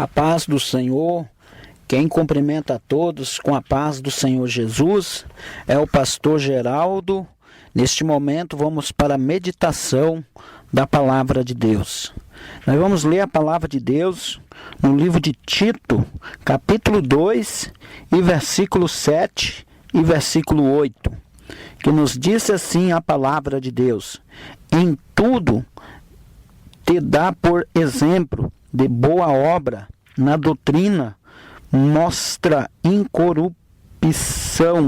A paz do Senhor, quem cumprimenta a todos com a paz do Senhor Jesus é o pastor Geraldo. Neste momento vamos para a meditação da palavra de Deus. Nós vamos ler a palavra de Deus no livro de Tito, capítulo 2, e versículo 7 e versículo 8, que nos diz assim a palavra de Deus: em tudo te dá por exemplo de boa obra, na doutrina mostra incorrupção,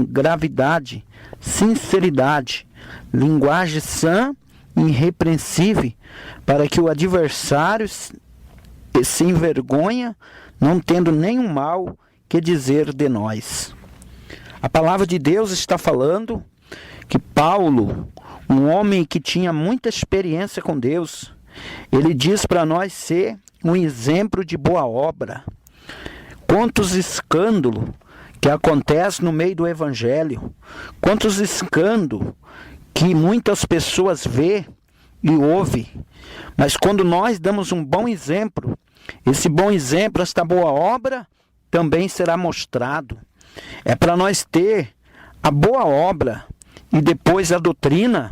gravidade, sinceridade, linguagem sã e irrepreensível, para que o adversário se envergonha, não tendo nenhum mal que dizer de nós. A palavra de Deus está falando que Paulo, um homem que tinha muita experiência com Deus, ele diz para nós ser um exemplo de boa obra. Quantos escândalos que acontecem no meio do evangelho, quantos escândalos que muitas pessoas vê e ouvem, mas quando nós damos um bom exemplo, esse bom exemplo, esta boa obra, também será mostrado. É para nós ter a boa obra e depois a doutrina.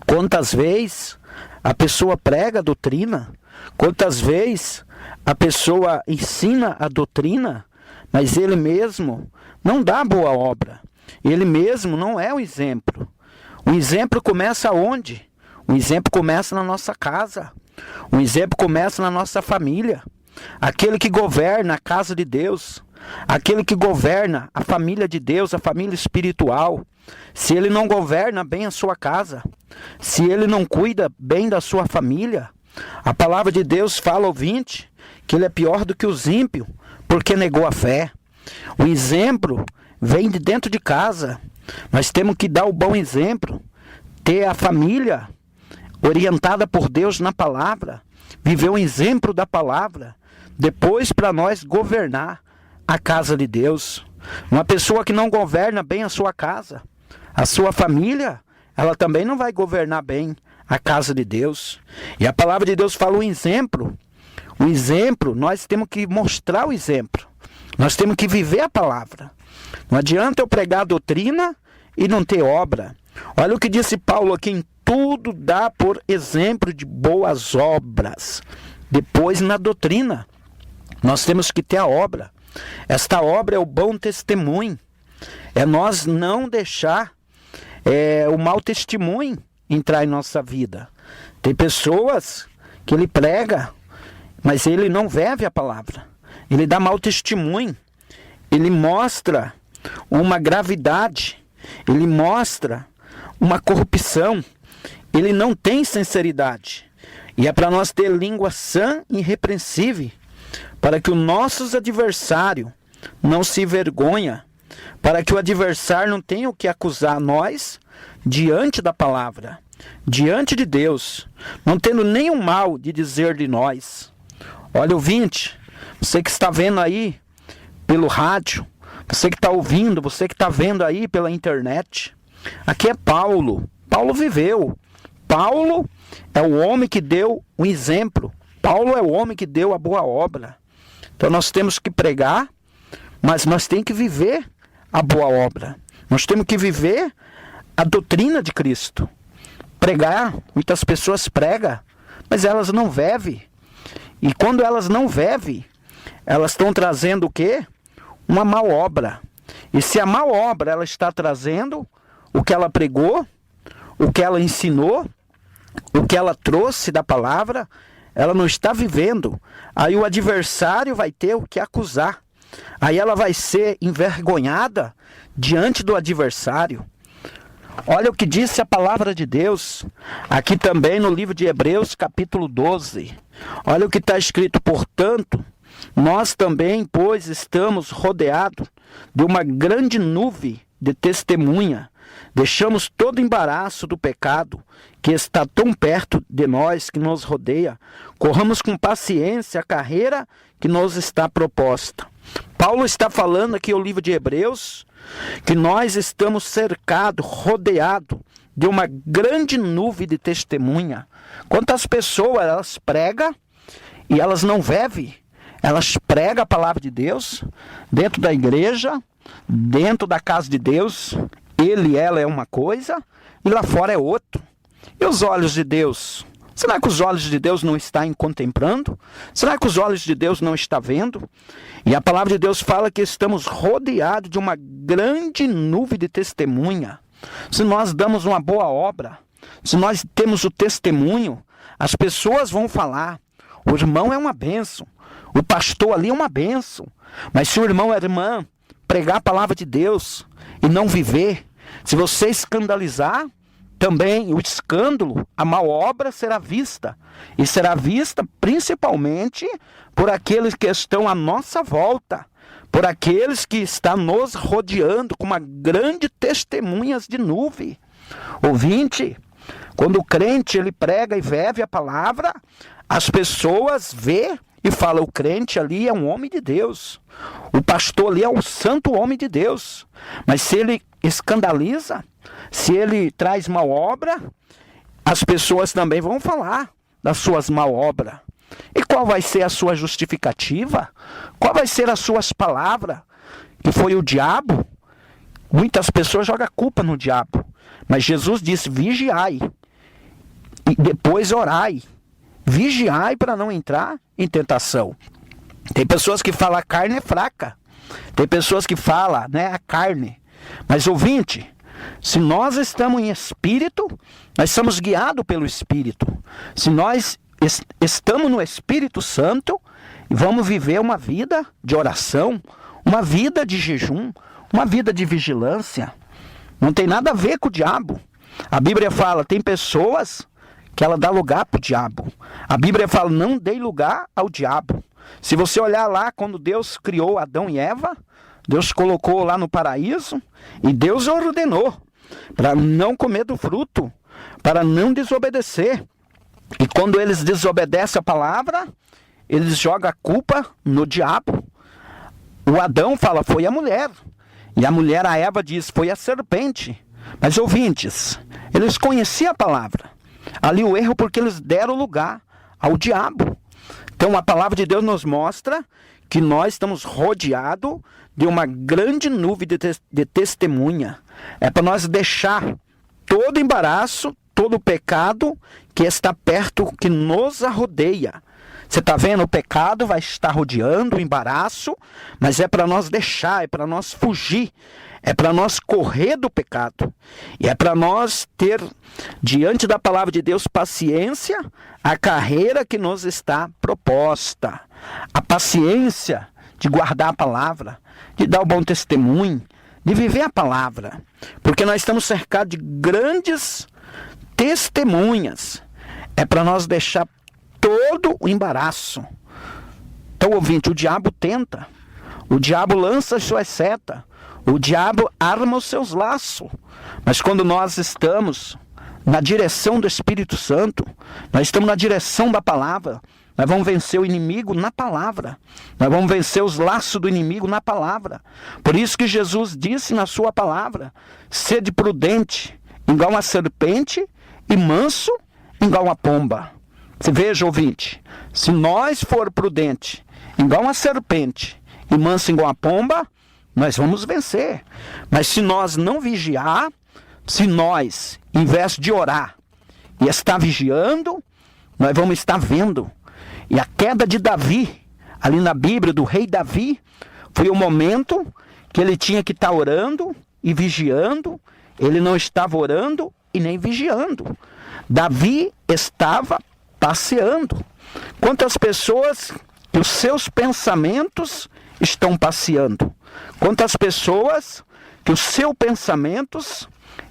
Quantas vezes a pessoa prega a doutrina, quantas vezes a pessoa ensina a doutrina, mas ele mesmo não dá boa obra, ele mesmo não é o exemplo. O exemplo começa onde? O exemplo começa na nossa casa, o exemplo começa na nossa família. Aquele que governa a casa de Deus, aquele que governa a família de Deus, a família espiritual, se ele não governa bem a sua casa, se ele não cuida bem da sua família, a palavra de Deus fala, ouvinte, que ele é pior do que os ímpios, porque negou a fé. O exemplo vem de dentro de casa. Nós temos que dar o bom exemplo, ter a família orientada por Deus na palavra, viver um exemplo da palavra, depois para nós governar a casa de Deus. Uma pessoa que não governa bem a sua casa, a sua família, ela também não vai governar bem a casa de Deus. E a palavra de Deus fala um exemplo. O exemplo, nós temos que mostrar o exemplo. Nós temos que viver a palavra. Não adianta eu pregar a doutrina e não ter obra. Olha o que disse Paulo aqui: em tudo dá por exemplo de boas obras. Depois na doutrina, nós temos que ter a obra. Esta obra é o bom testemunho. É nós não deixar o mau testemunho entrar em nossa vida. Tem pessoas que ele prega, mas ele não vive a palavra. Ele dá mau testemunho. Ele mostra uma gravidade. Ele mostra uma corrupção. Ele não tem sinceridade. E é para nós ter língua sã e irrepreensível, para que os nossos adversários não se envergonhem, para que o adversário não tenha o que acusar nós diante da palavra, diante de Deus, não tendo nenhum mal de dizer de nós. Olha, ouvinte, você que está vendo aí pelo rádio, você que está ouvindo, você que está vendo aí pela internet, aqui é Paulo. Paulo viveu. Paulo é o homem que deu um exemplo. Paulo é o homem que deu a boa obra. Então nós temos que pregar, mas nós temos que viver a boa obra. Nós temos que viver a doutrina de Cristo. Pregar, muitas pessoas pregam, mas elas não vivem. E quando elas não vivem, elas estão trazendo o quê? Uma má obra. E se a má obra ela está trazendo o que ela pregou, o que ela ensinou, o que ela trouxe da palavra, ela não está vivendo. Aí o adversário vai ter o que acusar. Aí ela vai ser envergonhada diante do adversário. Olha o que disse a palavra de Deus, aqui também no livro de Hebreus, capítulo 12. Olha o que está escrito: portanto, nós também, pois, estamos rodeados de uma grande nuvem de testemunha. Deixamos todo embaraço do pecado que está tão perto de nós, que nos rodeia. Corramos com paciência a carreira que nos está proposta. Paulo está falando aqui no livro de Hebreus que nós estamos cercados, rodeados de uma grande nuvem de testemunha. Quantas pessoas elas pregam e elas não vivem, elas pregam a palavra de Deus dentro da igreja, dentro da casa de Deus. Ele e ela é uma coisa e lá fora é outro. E os olhos de Deus? Será que os olhos de Deus não estão contemplando? Será que os olhos de Deus não estão vendo? E a palavra de Deus fala que estamos rodeados de uma grande nuvem de testemunha. Se nós damos uma boa obra, se nós temos o testemunho, as pessoas vão falar: o irmão é uma bênção, o pastor ali é uma bênção. Mas se o irmão ou a irmã pregar a palavra de Deus e não viver, se você escandalizar, também o escândalo, a má obra será vista. E será vista principalmente por aqueles que estão à nossa volta, por aqueles que estão nos rodeando com uma grande testemunhas de nuvem. Ouvinte, quando o crente ele prega e vive a palavra, as pessoas vê e falam: o crente ali é um homem de Deus, o pastor ali é um santo homem de Deus. Mas se ele escandaliza, se ele traz mal obra, as pessoas também vão falar das suas mal obras. E qual vai ser a sua justificativa? Qual vai ser as suas palavras? Que foi o diabo? Muitas pessoas jogam a culpa no diabo. Mas Jesus disse: vigiai e depois orai. Vigiai para não entrar em tentação. Tem pessoas que falam: a carne é fraca. Tem pessoas que falam, né, a carne. Mas ouvinte, se nós estamos em espírito, nós somos guiados pelo Espírito. Se nós estamos no Espírito Santo, vamos viver uma vida de oração, uma vida de jejum, uma vida de vigilância. Não tem nada a ver com o diabo. A Bíblia fala: tem pessoas que ela dá lugar para o diabo. A Bíblia fala: não dê lugar ao diabo. Se você olhar lá, quando Deus criou Adão e Eva, Deus colocou lá no paraíso e Deus ordenou para não comer do fruto, para não desobedecer. E quando eles desobedecem a palavra, eles jogam a culpa no diabo. O Adão fala: foi a mulher. E a mulher, a Eva, diz: foi a serpente. Mas ouvintes, eles conheciam a palavra. Ali o erro porque eles deram lugar ao diabo. Então a palavra de Deus nos mostra que nós estamos rodeados de uma grande nuvem de testemunha. É para nós deixar todo embaraço, todo pecado que está perto, que nos rodeia. Você está vendo? O pecado vai estar rodeando, o embaraço, mas é para nós deixar, é para nós fugir, é para nós correr do pecado. E é para nós ter, diante da palavra de Deus, paciência, a carreira que nos está proposta. A paciência de guardar a palavra, de dar o bom testemunho, de viver a palavra. Porque nós estamos cercados de grandes testemunhas. É para nós deixar todo o embaraço. Então, ouvinte, o diabo tenta. O diabo lança as suas setas. O diabo arma os seus laços. Mas quando nós estamos na direção do Espírito Santo, nós estamos na direção da palavra, nós vamos vencer o inimigo na palavra. Nós vamos vencer os laços do inimigo na palavra. Por isso que Jesus disse na sua palavra: sede prudente, igual uma serpente, e manso, igual uma pomba. Você veja, ouvinte, se nós for prudente, igual uma serpente, e manso igual uma pomba, nós vamos vencer. Mas se nós não vigiar, se nós, em vez de orar e estar vigiando, nós vamos estar vendo. E a queda de Davi, ali na Bíblia, do rei Davi, foi o momento que ele tinha que estar orando e vigiando. Ele não estava orando e nem vigiando. Davi estava passeando. Quantas pessoas que os seus pensamentos estão passeando? Quantas pessoas que os seus pensamentos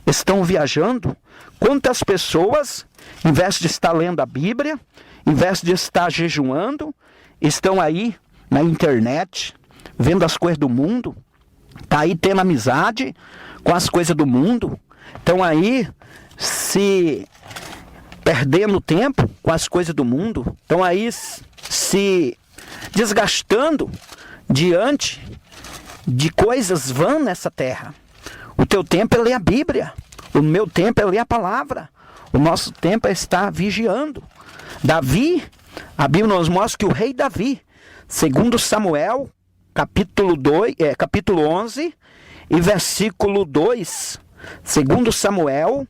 estão viajando? Quantas pessoas, em vez de estar lendo a Bíblia, em vez de estar jejuando, estão aí na internet, vendo as coisas do mundo, está aí tendo amizade com as coisas do mundo, estão aí se perdendo tempo com as coisas do mundo, estão aí se desgastando diante de coisas vãs nessa terra. O teu tempo é ler a Bíblia, o meu tempo é ler a palavra, o nosso tempo é estar vigiando. Davi, a Bíblia nos mostra que o rei Davi Segundo Samuel, capítulo 11 e versículo 2. Segundo Samuel,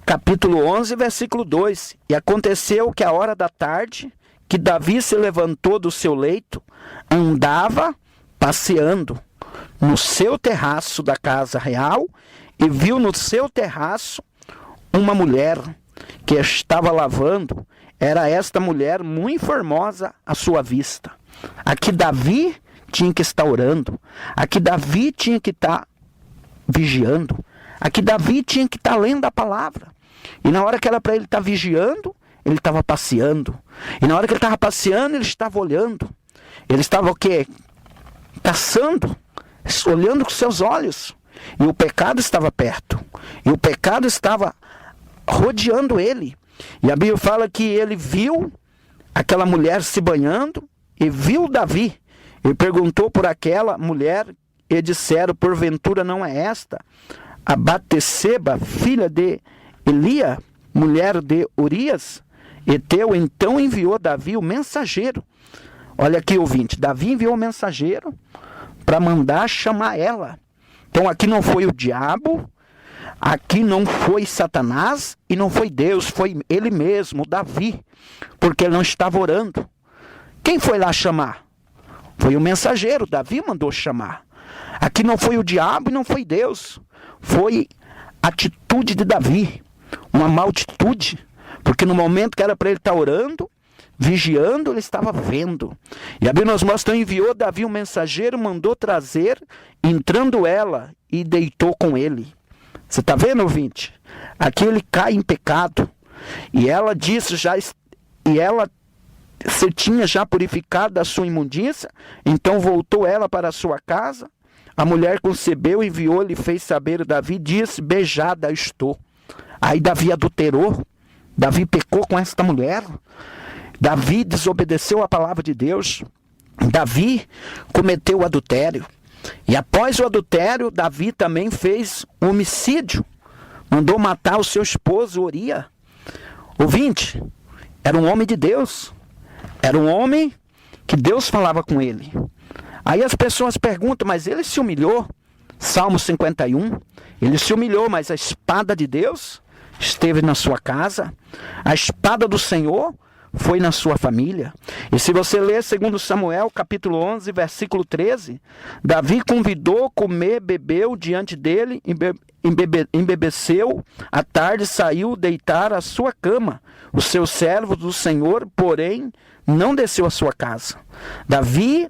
capítulo 11, versículo 2. E aconteceu que à hora da tarde, que Davi se levantou do seu leito, andava passeando no seu terraço da casa real e viu no seu terraço uma mulher que estava lavando. Era esta mulher muito formosa à sua vista. Aqui Davi tinha que estar orando. Aqui Davi tinha que estar vigiando. Aqui Davi tinha que estar lendo a palavra. E na hora que era para ele estar vigiando, ele estava passeando. E na hora que ele estava passeando, ele estava olhando. Ele estava o quê? Caçando, olhando com seus olhos. E o pecado estava perto. E o pecado estava rodeando ele. E a Bíblia fala que ele viu aquela mulher se banhando e viu Davi. Ele perguntou por aquela mulher e disseram: porventura não é esta a Batseba, filha de Elia, mulher de Urias? Eteu então enviou Davi o mensageiro. Olha aqui, ouvinte, Davi enviou o mensageiro para mandar chamar ela. Então aqui não foi o diabo, aqui não foi Satanás e não foi Deus, foi ele mesmo, Davi, porque ele não estava orando. Quem foi lá chamar? Foi o mensageiro, Davi mandou chamar. Aqui não foi o diabo e não foi Deus, foi a atitude de Davi, uma má atitude, porque no momento que era para ele estar orando, vigiando, ele estava vendo. E a Bíblia nos mostra: enviou Davi um mensageiro, mandou trazer, entrando ela, e deitou com ele. Você está vendo, ouvinte? Aqui ele cai em pecado. E ela disse se tinha já purificado a sua imundícia, então voltou ela para a sua casa. A mulher concebeu, enviou-lhe, fez saber Davi, disse: beijada estou. Aí Davi adulterou, Davi pecou com esta mulher, Davi desobedeceu a palavra de Deus, Davi cometeu o adultério. E após o adultério, Davi também fez um homicídio, mandou matar o seu esposo Urias. Ouvinte, era um homem de Deus, era um homem que Deus falava com ele. Aí as pessoas perguntam: mas ele se humilhou? Salmo 51, ele se humilhou, mas a espada de Deus esteve na sua casa, a espada do Senhor foi na sua família. E se você ler 2 Samuel, capítulo 11, versículo 13, Davi convidou, comer, bebeu diante dele, embebeceu, à tarde saiu deitar à sua cama. O seu servo do Senhor, porém, não desceu à sua casa. Davi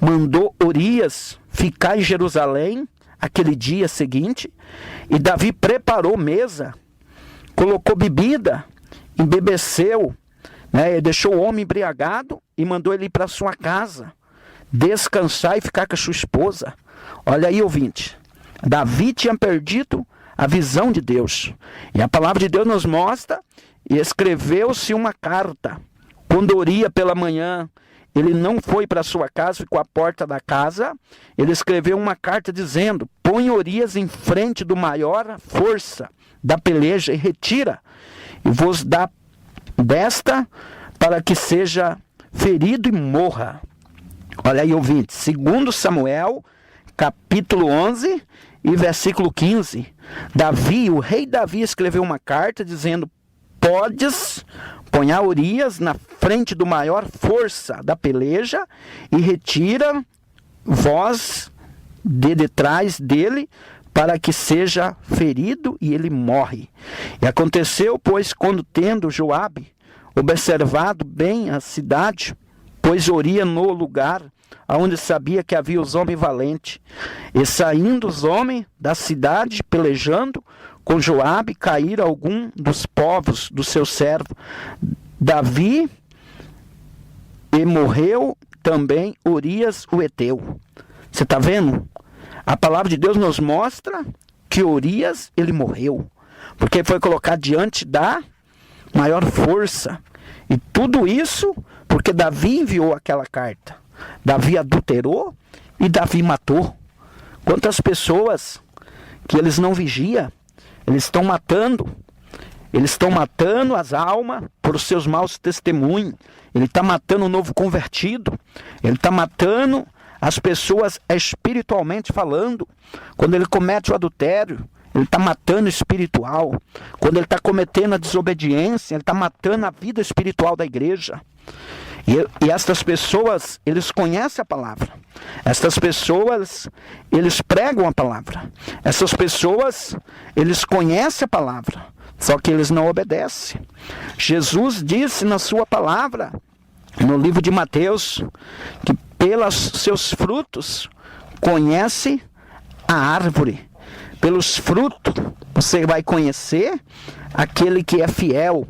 mandou Urias ficar em Jerusalém aquele dia seguinte, e Davi preparou mesa, colocou bebida, embebeceu, deixou o homem embriagado e mandou ele ir para sua casa, descansar e ficar com a sua esposa. Olha aí, ouvinte, Davi tinha perdido a visão de Deus. E a palavra de Deus nos mostra, e escreveu-se uma carta. Quando Urias pela manhã, ele não foi para sua casa, ficou à porta da casa, ele escreveu uma carta dizendo: põe Urias em frente do maior força da peleja e retira, e vos dá desta para que seja ferido e morra. Olha aí, ouvinte, 2 Samuel, capítulo 11 e versículo 15. Davi, o rei Davi, escreveu uma carta dizendo: podes pôr Urias na frente do maior força da peleja e retira vós de detrás dele, para que seja ferido e ele morre. E aconteceu, pois, quando tendo Joabe observado bem a cidade, pôs Urias no lugar onde sabia que havia os homens valentes, e saindo os homens da cidade pelejando com Joabe, caíram algum dos povos do seu servo Davi, e morreu também Urias o Eteu. Você está vendo? A palavra de Deus nos mostra que Urias, ele morreu, porque foi colocado diante da maior força. E tudo isso porque Davi enviou aquela carta. Davi adulterou e Davi matou. Quantas pessoas que eles não vigiam, eles estão matando, Eles estão matando as almas por seus maus testemunhos. Ele está matando o novo convertido. Ele está matando as pessoas espiritualmente falando. Quando ele comete o adultério, ele está matando o espiritual. Quando ele está cometendo a desobediência, ele está matando a vida espiritual da igreja. E estas pessoas, eles conhecem a palavra. Estas pessoas, eles pregam a palavra. Essas pessoas, eles conhecem a palavra, só que eles não obedecem. Jesus disse na sua palavra, no livro de Mateus, que pelos seus frutos conhece a árvore. Pelos frutos você vai conhecer aquele que é fiel.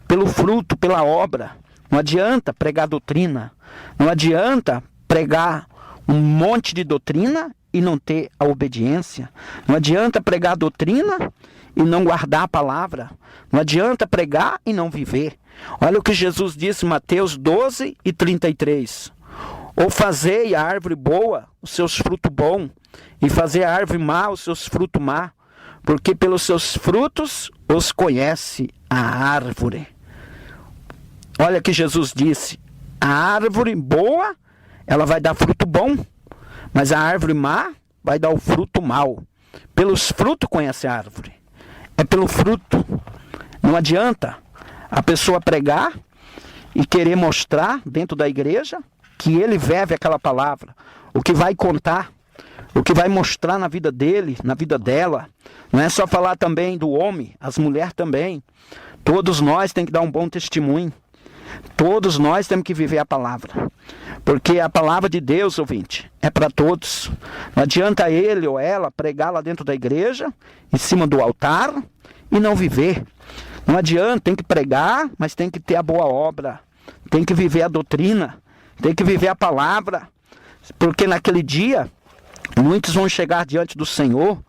Pelo fruto, pela obra. Não adianta pregar doutrina. Não adianta pregar um monte de doutrina e não ter a obediência. Não adianta pregar doutrina e não guardar a palavra. Não adianta pregar e não viver. Olha o que Jesus disse em Mateus 12 e 33. Ou fazei a árvore boa os seus frutos bons, e fazer a árvore má os seus frutos má, porque pelos seus frutos os conhece a árvore. Olha que Jesus disse, a árvore boa, ela vai dar fruto bom, mas a árvore má vai dar o fruto mau. Pelos frutos conhece a árvore. É pelo fruto. Não adianta a pessoa pregar e querer mostrar dentro da igreja que ele vive aquela palavra. O que vai contar, o que vai mostrar na vida dele, na vida dela. Não é só falar também do homem, as mulheres também. Todos nós temos que dar um bom testemunho. Todos nós temos que viver a palavra. Porque a palavra de Deus, ouvinte, é para todos. Não adianta ele ou ela pregar lá dentro da igreja, em cima do altar, e não viver. Não adianta, tem que pregar, mas tem que ter a boa obra. Tem que viver a doutrina. Tem que viver a palavra. Porque naquele dia, muitos vão chegar diante do Senhor.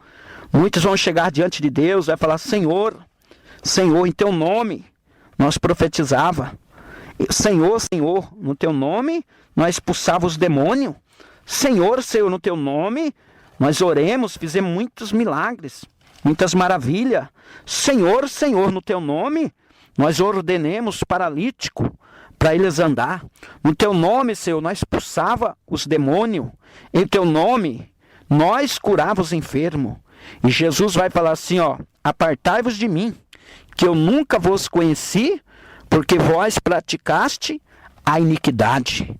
Muitos vão chegar diante de Deus, vai falar, Senhor, Senhor, em teu nome, nós profetizava. Senhor, Senhor, no teu nome, nós expulsávamos os demônios. Senhor, Senhor, no teu nome, nós oremos, fizemos muitos milagres, muitas maravilhas. Senhor, Senhor, no teu nome, nós ordenemos paralítico para eles andar. No teu nome, Senhor, nós expulsava os demônios. Em teu nome, nós curava os enfermos. E Jesus vai falar assim, ó, apartai-vos de mim, que eu nunca vos conheci, porque vós praticaste a iniquidade.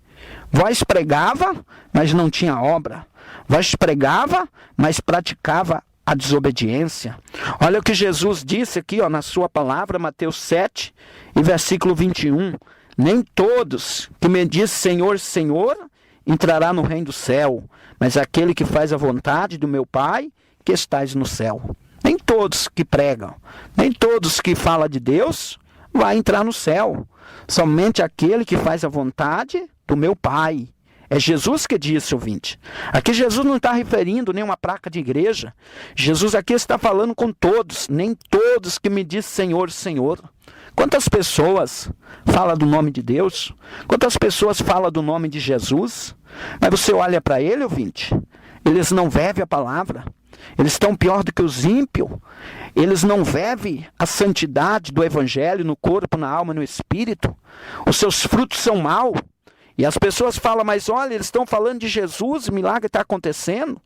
Vós pregava, mas não tinha obra. Vós pregava, mas praticava a desobediência. Olha o que Jesus disse aqui, ó, na sua palavra, Mateus 7, e versículo 21. Nem todos que me diz Senhor, Senhor, entrará no reino do céu, mas aquele que faz a vontade do meu Pai, que estais no céu. Nem todos que pregam, nem todos que falam de Deus, vai entrar no céu. Somente aquele que faz a vontade do meu Pai. É Jesus que disse, ouvinte. Aqui Jesus não está referindo nenhuma placa de igreja. Jesus aqui está falando com todos. Nem todos que me dizem Senhor, Senhor. Quantas pessoas falam do nome de Deus? Quantas pessoas falam do nome de Jesus? Mas você olha para ele, ouvinte. Eles não vivem a palavra. Eles estão pior do que os ímpios. Eles não vivem a santidade do evangelho no corpo, na alma, no espírito. Os seus frutos são maus. E as pessoas falam, mas olha, eles estão falando de Jesus, o milagre está acontecendo.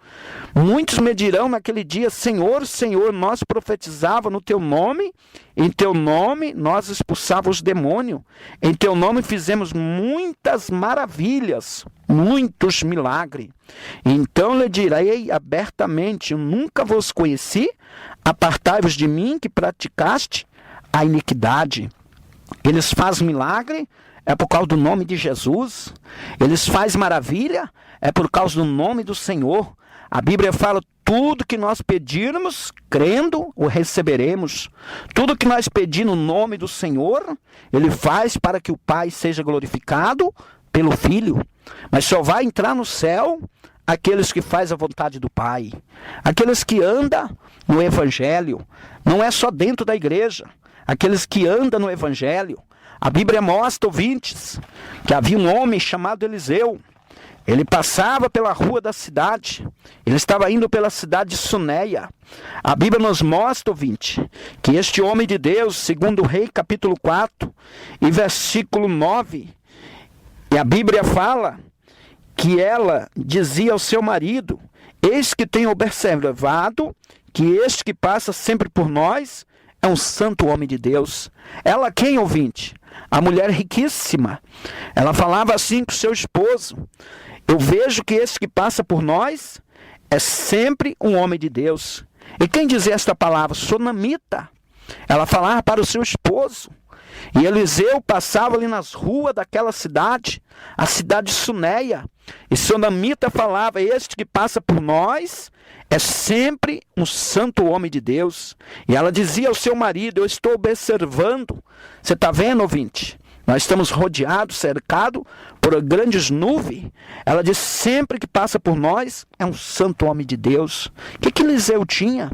Muitos me dirão naquele dia, Senhor, Senhor, nós profetizávamos no teu nome, em teu nome nós expulsávamos os demônios, em teu nome fizemos muitas maravilhas, muitos milagres. Então lhe direi abertamente, eu nunca vos conheci, apartai-vos de mim que praticaste a iniquidade. Eles fazem milagre, é por causa do nome de Jesus. Eles fazem maravilha, é por causa do nome do Senhor. A Bíblia fala, tudo que nós pedirmos, crendo, o receberemos. Tudo que nós pedirmos no nome do Senhor, Ele faz para que o Pai seja glorificado pelo Filho. Mas só vai entrar no céu aqueles que fazem a vontade do Pai. Aqueles que andam no Evangelho. Não é só dentro da igreja. Aqueles que andam no Evangelho. A Bíblia mostra, ouvintes, que havia um homem chamado Eliseu. Ele passava pela rua da cidade. Ele estava indo pela cidade de Suneia. A Bíblia nos mostra, ouvinte, que este homem de Deus, segundo o Rei, capítulo 4, e versículo 9, e a Bíblia fala que ela dizia ao seu marido: eis que tenho observado que este que passa sempre por nós é um santo homem de Deus. Ela quem, ouvinte? A mulher riquíssima. Ela falava assim com seu esposo: eu vejo que esse que passa por nós é sempre um homem de Deus. E quem dizia esta palavra? Sunamita. Ela falava para o seu esposo. E Eliseu passava ali nas ruas daquela cidade, a cidade de Suneia. E Sunamita falava: este que passa por nós é sempre um santo homem de Deus. E ela dizia ao seu marido: eu estou observando. Você está vendo, ouvinte? Nós estamos rodeados, cercados por grandes nuvens. Ela diz: sempre que passa por nós é um santo homem de Deus. O que Eliseu tinha?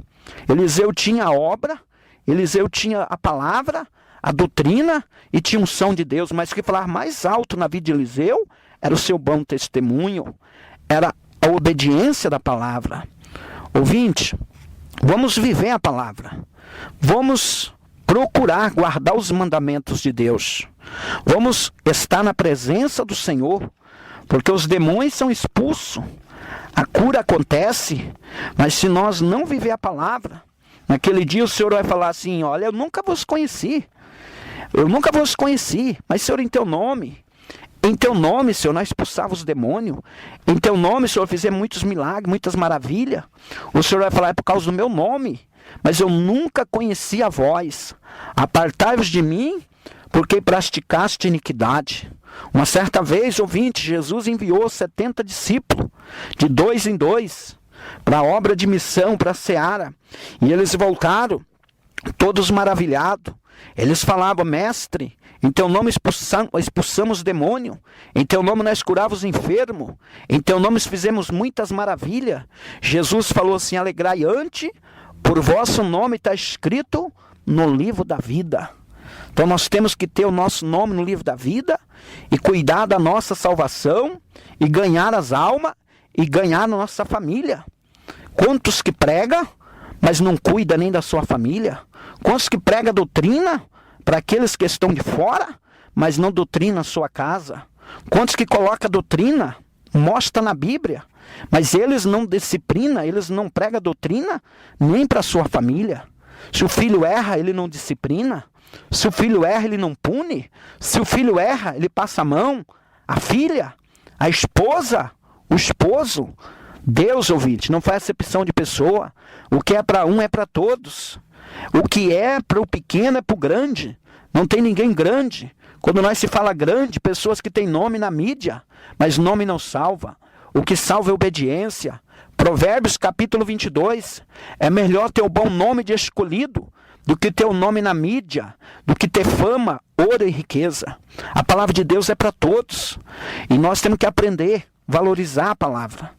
Eliseu tinha a obra, Eliseu tinha a palavra, a doutrina e tinha unção de Deus. Mas o que falar mais alto na vida de Eliseu era o seu bom testemunho, era a obediência da palavra. Ouvinte, vamos viver a palavra. Vamos procurar guardar os mandamentos de Deus. Vamos estar na presença do Senhor, porque os demônios são expulsos. A cura acontece, mas se nós não viver a palavra, naquele dia o Senhor vai falar assim: olha, eu nunca vos conheci. Eu nunca vos conheci, mas Senhor, em teu nome, Senhor, nós expulsávamos os demônios. Em teu nome, Senhor, fizemos muitos milagres, muitas maravilhas. O Senhor vai falar: é por causa do meu nome. Mas eu nunca conheci a vós. Apartai-vos de mim, porque praticaste iniquidade. Uma certa vez, ouvinte, Jesus enviou 70 discípulos, de 2 em 2, para a obra de missão, para a seara. E eles voltaram, todos maravilhados. Eles falavam: mestre, em teu nome expulsamos demônio, em teu nome nós curávamos os enfermos, em teu nome fizemos muitas maravilhas. Jesus falou assim: alegrai-ante, por vosso nome está escrito no livro da vida. Então nós temos que ter o nosso nome no livro da vida e cuidar da nossa salvação e ganhar as almas e ganhar a nossa família. Quantos que prega, mas não cuida nem da sua família? Quantos que prega doutrina para aqueles que estão de fora, mas não doutrina a sua casa? Quantos que coloca doutrina, mostra na Bíblia, mas eles não disciplinam, eles não pregam doutrina nem para a sua família? Se o filho erra, ele não disciplina. Se o filho erra, ele não pune. Se o filho erra, ele passa a mão. A filha, a esposa, o esposo. Deus, ouvinte, não faz acepção de pessoa. O que é para um é para todos. O que é para o pequeno é para o grande. Não tem ninguém grande. Quando nós se fala grande, pessoas que têm nome na mídia, mas nome não salva. O que salva é obediência. Provérbios capítulo 22. É melhor ter o bom nome de escolhido do que ter o nome na mídia, do que ter fama, ouro e riqueza. A palavra de Deus é para todos. E nós temos que aprender, valorizar a palavra.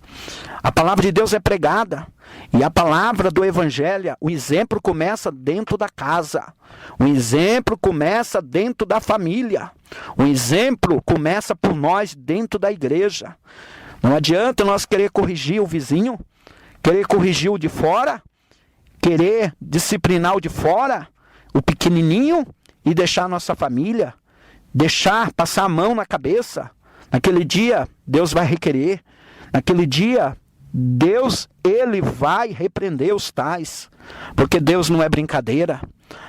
A palavra de Deus é pregada. E a palavra do Evangelho, o exemplo começa dentro da casa. O exemplo começa dentro da família. O exemplo começa por nós dentro da igreja. Não adianta nós querer corrigir o vizinho, querer corrigir o de fora, querer disciplinar o de fora, o pequenininho, e deixar a nossa família, deixar passar a mão na cabeça. Naquele dia, Deus vai requerer. Naquele dia, Deus, Ele vai repreender os tais. Porque Deus não é brincadeira.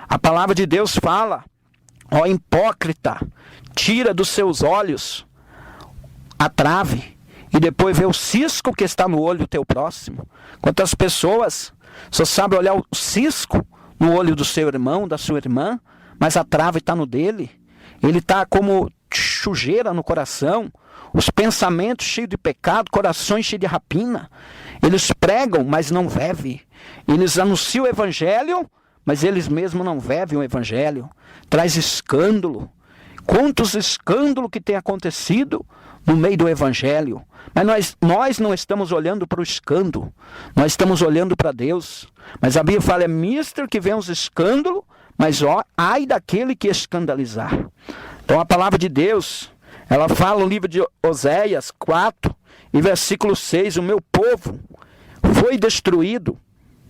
A palavra de Deus fala: ó hipócrita, tira dos seus olhos a trave e depois vê o cisco que está no olho do teu próximo. Quantas pessoas só sabem olhar o cisco no olho do seu irmão, da sua irmã, mas a trave está no dele. Ele está como sujeira no coração, os pensamentos cheios de pecado, corações cheios de rapina. Eles pregam, mas não vivem. Eles anunciam o evangelho, mas eles mesmos não vivem o evangelho. Traz escândalo. Quantos escândalos que tem acontecido no meio do evangelho. Mas nós não estamos olhando para o escândalo, nós estamos olhando para Deus. Mas a Bíblia fala: é mister que vem os escândalos, mas ó, ai daquele que escandalizar. Então a palavra de Deus, ela fala no livro de Oséias 4, E versículo 6, o meu povo foi destruído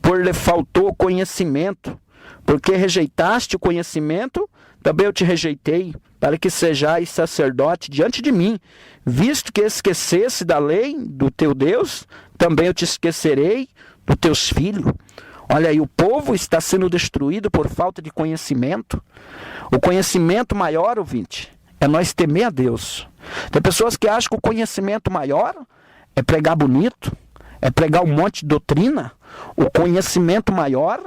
por lhe faltou conhecimento. Porque rejeitaste o conhecimento, também eu te rejeitei, para que sejais sacerdote diante de mim. Visto que esquecesse da lei do teu Deus, também eu te esquecerei dos teus filhos. Olha aí, o povo está sendo destruído por falta de conhecimento. O conhecimento maior, ouvinte, é nós temer a Deus. Tem pessoas que acham que o conhecimento maior é pregar bonito, é pregar um monte de doutrina. O conhecimento maior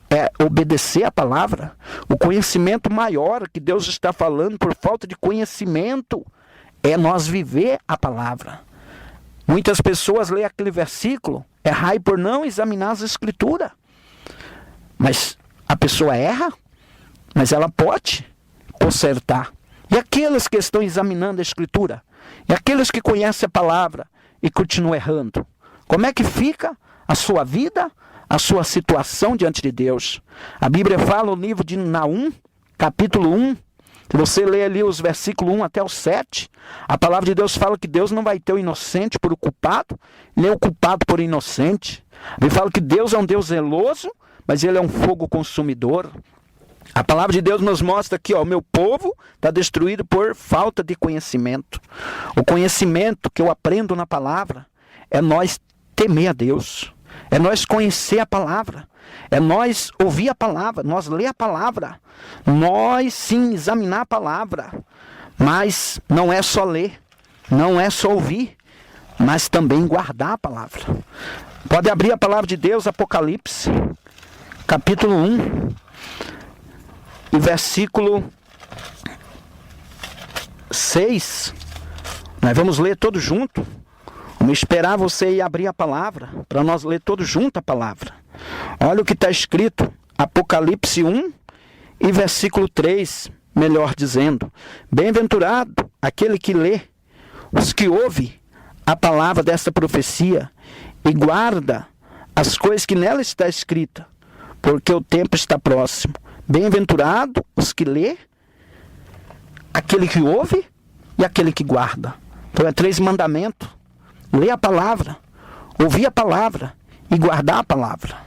é obedecer a palavra. O conhecimento maior que Deus está falando por falta de conhecimento é nós viver a palavra. Muitas pessoas leem aquele versículo, errai por não examinar as escrituras. Mas a pessoa erra, mas ela pode consertar. E aqueles que estão examinando a escritura, e aqueles que conhecem a palavra e continuam errando, como é que fica a sua vida, a sua situação diante de Deus? A Bíblia fala no livro de Naum, capítulo 1, se você ler ali os versículos 1 até o 7, a palavra de Deus fala que Deus não vai ter o inocente por o culpado, nem o culpado por inocente. Ele fala que Deus é um Deus zeloso, mas Ele é um fogo consumidor. A palavra de Deus nos mostra que o meu povo está destruído por falta de conhecimento. O conhecimento que eu aprendo na palavra é nós temer a Deus. É nós conhecer a palavra. É nós ouvir a palavra, nós ler a palavra. Nós sim examinar a palavra. Mas não é só ler, não é só ouvir, mas também guardar a palavra. Pode abrir a palavra de Deus, Apocalipse, capítulo 1, e versículo 6. Nós vamos ler todo junto. Vamos esperar você ir abrir a palavra, para nós ler todo junto a palavra. Olha o que está escrito, Apocalipse 1 e versículo 3, melhor dizendo. Bem-aventurado aquele que lê, os que ouvem a palavra desta profecia e guarda as coisas que nela está escrita, porque o tempo está próximo. Bem-aventurado os que lê, aquele que ouve e aquele que guarda. Então é 3 mandamentos. Ler a palavra, ouvir a palavra e guardar a palavra.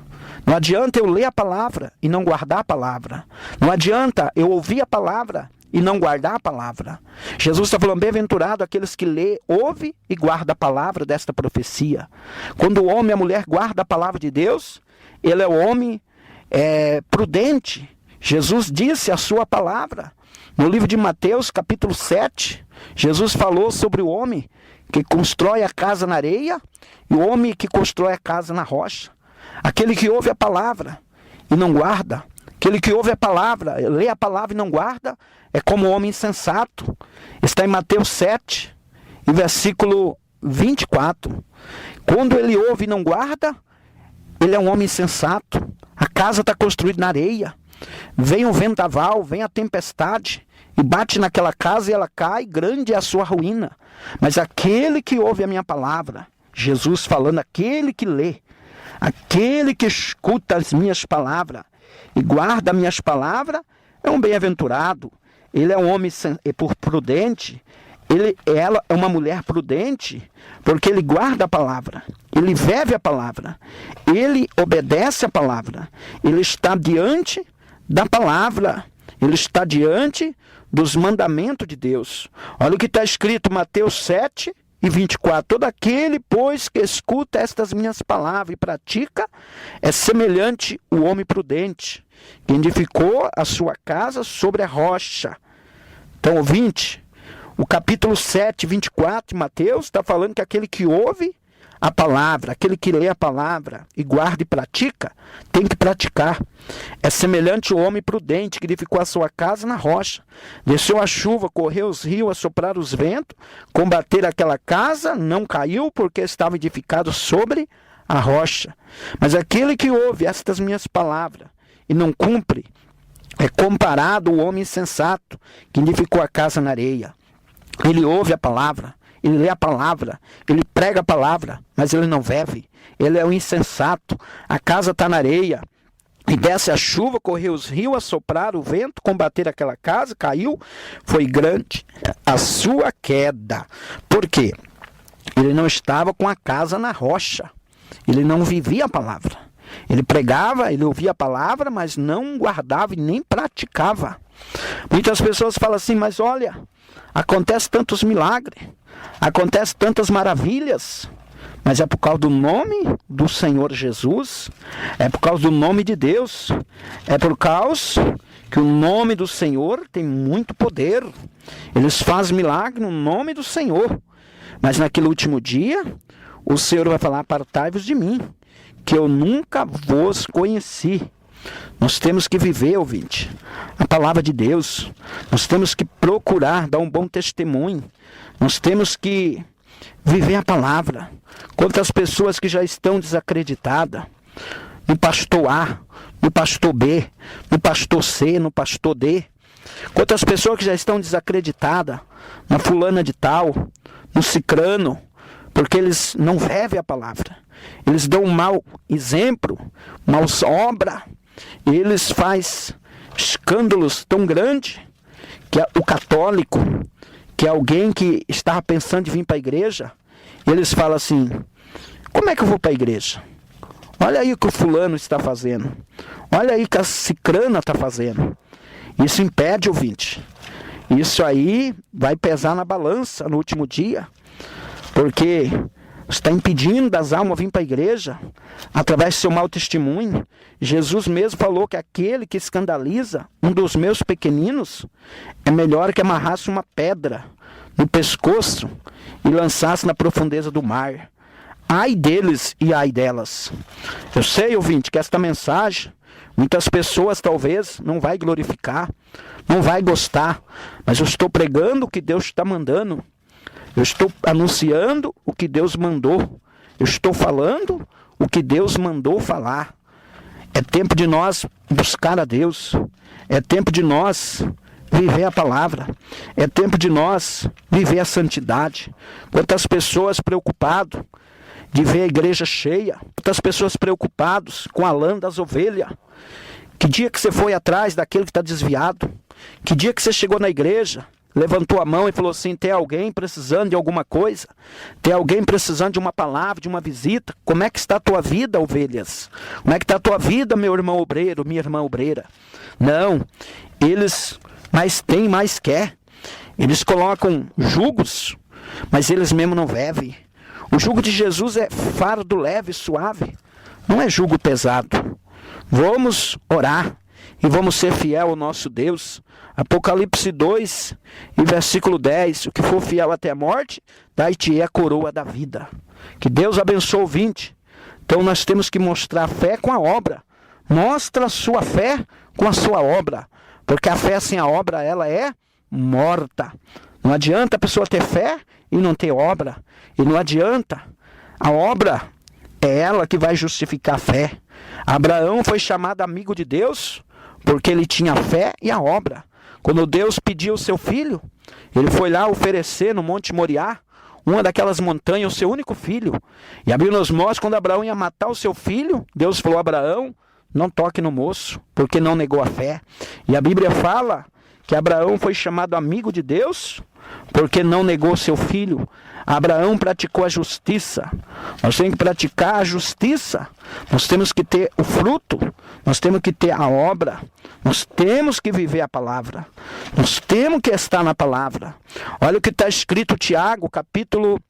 Não adianta eu ler a palavra e não guardar a palavra. Não adianta eu ouvir a palavra e não guardar a palavra. Jesus está falando, bem-aventurado aqueles que lê, ouve e guarda a palavra desta profecia. Quando o homem e a mulher guardam a palavra de Deus, ele é o homem prudente. Jesus disse a sua palavra. No livro de Mateus, capítulo 7, Jesus falou sobre o homem que constrói a casa na areia e o homem que constrói a casa na rocha. Aquele que ouve a palavra e não guarda, aquele que ouve a palavra, lê a palavra e não guarda, é como um homem insensato. Está em Mateus 7, e versículo 24. Quando ele ouve e não guarda, ele é um homem insensato. A casa está construída na areia. Vem o vendaval, vem a tempestade e bate naquela casa e ela cai, grande é a sua ruína. Mas aquele que ouve a minha palavra, Jesus falando, aquele que lê, aquele que escuta as minhas palavras e guarda as minhas palavras, é um bem-aventurado. Ele é um homem prudente, ela é uma mulher prudente, porque ele guarda a palavra, ele vive a palavra, ele obedece a palavra, ele está diante da palavra, ele está diante dos mandamentos de Deus. Olha o que está escrito, Mateus 7 e 24. Todo aquele, pois, que escuta estas minhas palavras e pratica, é semelhante ao homem prudente, que edificou a sua casa sobre a rocha. Então, ouvinte, o capítulo 7, 24 de Mateus está falando que aquele que ouve a palavra, aquele que lê a palavra e guarda e pratica, tem que praticar. É semelhante ao homem prudente que edificou a sua casa na rocha. Desceu a chuva, correu os rios, assopraram os ventos, combater aquela casa, não caiu porque estava edificado sobre a rocha. Mas aquele que ouve estas minhas palavras e não cumpre, é comparado ao homem insensato que edificou a casa na areia. Ele ouve a palavra, ele lê a palavra, ele prega a palavra, mas ele não vive. Ele é um insensato. A casa está na areia. E desce a chuva, correu os rios, assopraram o vento, combater aquela casa, caiu. Foi grande a sua queda. Por quê? Ele não estava com a casa na rocha. Ele não vivia a palavra. Ele pregava, ele ouvia a palavra, mas não guardava e nem praticava. Muitas pessoas falam assim, mas olha, acontece tantos milagres, acontece tantas maravilhas, mas é por causa do nome do Senhor Jesus, é por causa do nome de Deus, é por causa que o nome do Senhor tem muito poder. Eles fazem milagre no nome do Senhor, mas naquele último dia, o Senhor vai falar, apartai-vos de mim, que eu nunca vos conheci. Nós temos que viver, ouvinte, a palavra de Deus. Nós temos que procurar dar um bom testemunho. Nós temos que viver a palavra. Quantas pessoas que já estão desacreditadas no pastor A, no pastor B, no pastor C, no pastor D. Quantas pessoas que já estão desacreditadas na fulana de tal, no cicrano, porque eles não vivem a palavra. Eles dão um mau exemplo, maus obras. Eles fazem escândalos tão grandes que o católico, que é alguém que estava pensando em vir para a igreja, eles falam assim, como é que eu vou para a igreja? Olha aí o que o fulano está fazendo. Olha aí o que a cicrana está fazendo. Isso impede, ouvinte. Isso aí vai pesar na balança no último dia, porque está impedindo das almas vir para a igreja através do seu mau testemunho. Jesus mesmo falou que aquele que escandaliza um dos meus pequeninos é melhor que amarrasse uma pedra no pescoço e lançasse na profundeza do mar. Ai deles e ai delas. Eu sei, ouvinte, que esta mensagem muitas pessoas talvez não vai glorificar, não vai gostar, mas eu estou pregando o que Deus está mandando. Eu estou anunciando o que Deus mandou. Eu estou falando o que Deus mandou falar. É tempo de nós buscar a Deus. É tempo de nós viver a palavra. É tempo de nós viver a santidade. Quantas pessoas preocupadas de ver a igreja cheia. Quantas pessoas preocupadas com a lã das ovelhas. Que dia que você foi atrás daquele que está desviado? Que dia que você chegou na igreja, levantou a mão e falou assim, tem alguém precisando de alguma coisa? Tem alguém precisando de uma palavra, de uma visita? Como é que está a tua vida, ovelhas? Como é que está a tua vida, meu irmão obreiro, minha irmã obreira? Não, eles mais têm, mais quer. Eles colocam jugos, mas eles mesmo não vivem. O jugo de Jesus é fardo leve, suave, não é jugo pesado. Vamos orar e vamos ser fiel ao nosso Deus. Apocalipse 2 e versículo 10, o que for fiel até a morte, dai-te a coroa da vida. Que Deus abençoe o ouvinte. Então nós temos que mostrar a fé com a obra. Mostra a sua fé com a sua obra, porque a fé sem a obra, ela é morta. Não adianta a pessoa ter fé e não ter obra. E não adianta, a obra é ela que vai justificar a fé. Abraão foi chamado amigo de Deus porque ele tinha a fé e a obra. Quando Deus pediu o seu filho, ele foi lá oferecer no Monte Moriá, uma daquelas montanhas, o seu único filho. E a Bíblia nos mostra, quando Abraão ia matar o seu filho, Deus falou, Abraão, não toque no moço, porque não negou a fé. E a Bíblia fala que Abraão foi chamado amigo de Deus porque não negou seu filho. Abraão praticou a justiça. Nós temos que praticar a justiça. Nós temos que ter o fruto. Nós temos que ter a obra. Nós temos que viver a palavra. Nós temos que estar na palavra. Olha o que está escrito, Tiago, capítulo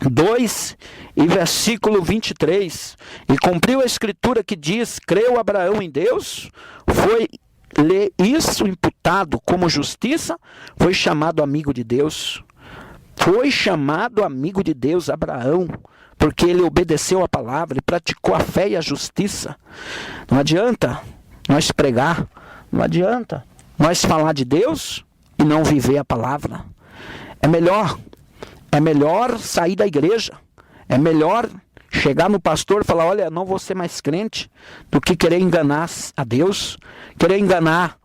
2 e versículo 23. E cumpriu a escritura que diz, creu Abraão em Deus, foi-lhe isso imputado como justiça, foi chamado amigo de Deus. Foi chamado amigo de Deus, Abraão, porque ele obedeceu a palavra e praticou a fé e a justiça. Não adianta nós pregar, não adianta nós falar de Deus e não viver a palavra. É melhor sair da igreja, é melhor chegar no pastor e falar, olha, não vou ser mais crente, do que querer enganar a Deus, querer enganar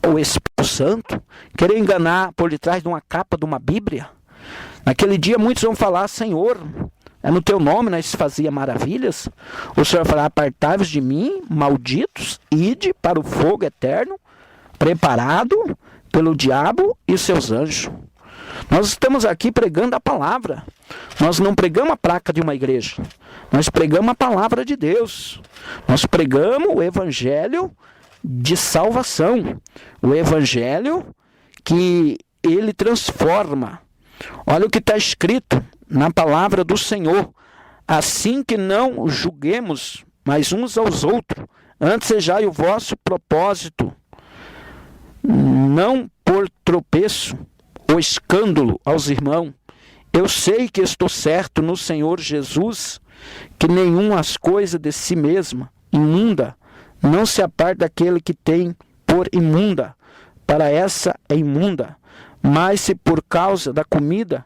o Espírito Santo, querer enganar por detrás de uma capa de uma Bíblia. Naquele dia muitos vão falar, Senhor, é no teu nome nós fazia maravilhas. O Senhor vai falar, apartai-vos de mim, malditos, ide para o fogo eterno, preparado pelo diabo e seus anjos. Nós estamos aqui pregando a palavra. Nós não pregamos a placa de uma igreja. Nós pregamos a palavra de Deus. Nós pregamos o evangelho de salvação. O evangelho que ele transforma. Olha o que está escrito na palavra do Senhor. Assim que não julguemos mais uns aos outros, antes sejai o vosso propósito, não por tropeço ou escândalo aos irmãos. Eu sei que estou certo no Senhor Jesus, que nenhuma as coisas de si mesma, imunda, não se aparte daquele que tem por imunda, para essa é imunda. Mas se por causa da comida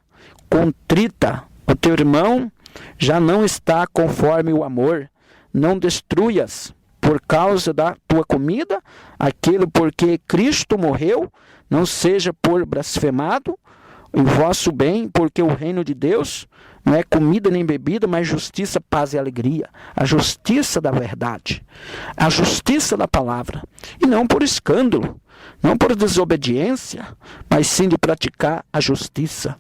contrita o teu irmão, já não está conforme o amor, não destruas por causa da tua comida aquilo porque Cristo morreu, não seja por blasfemado em vosso bem, porque o reino de Deus não é comida nem bebida, mas justiça, paz e alegria. A justiça da verdade, a justiça da palavra, e não por escândalo, não por desobediência, mas sim de praticar a justiça.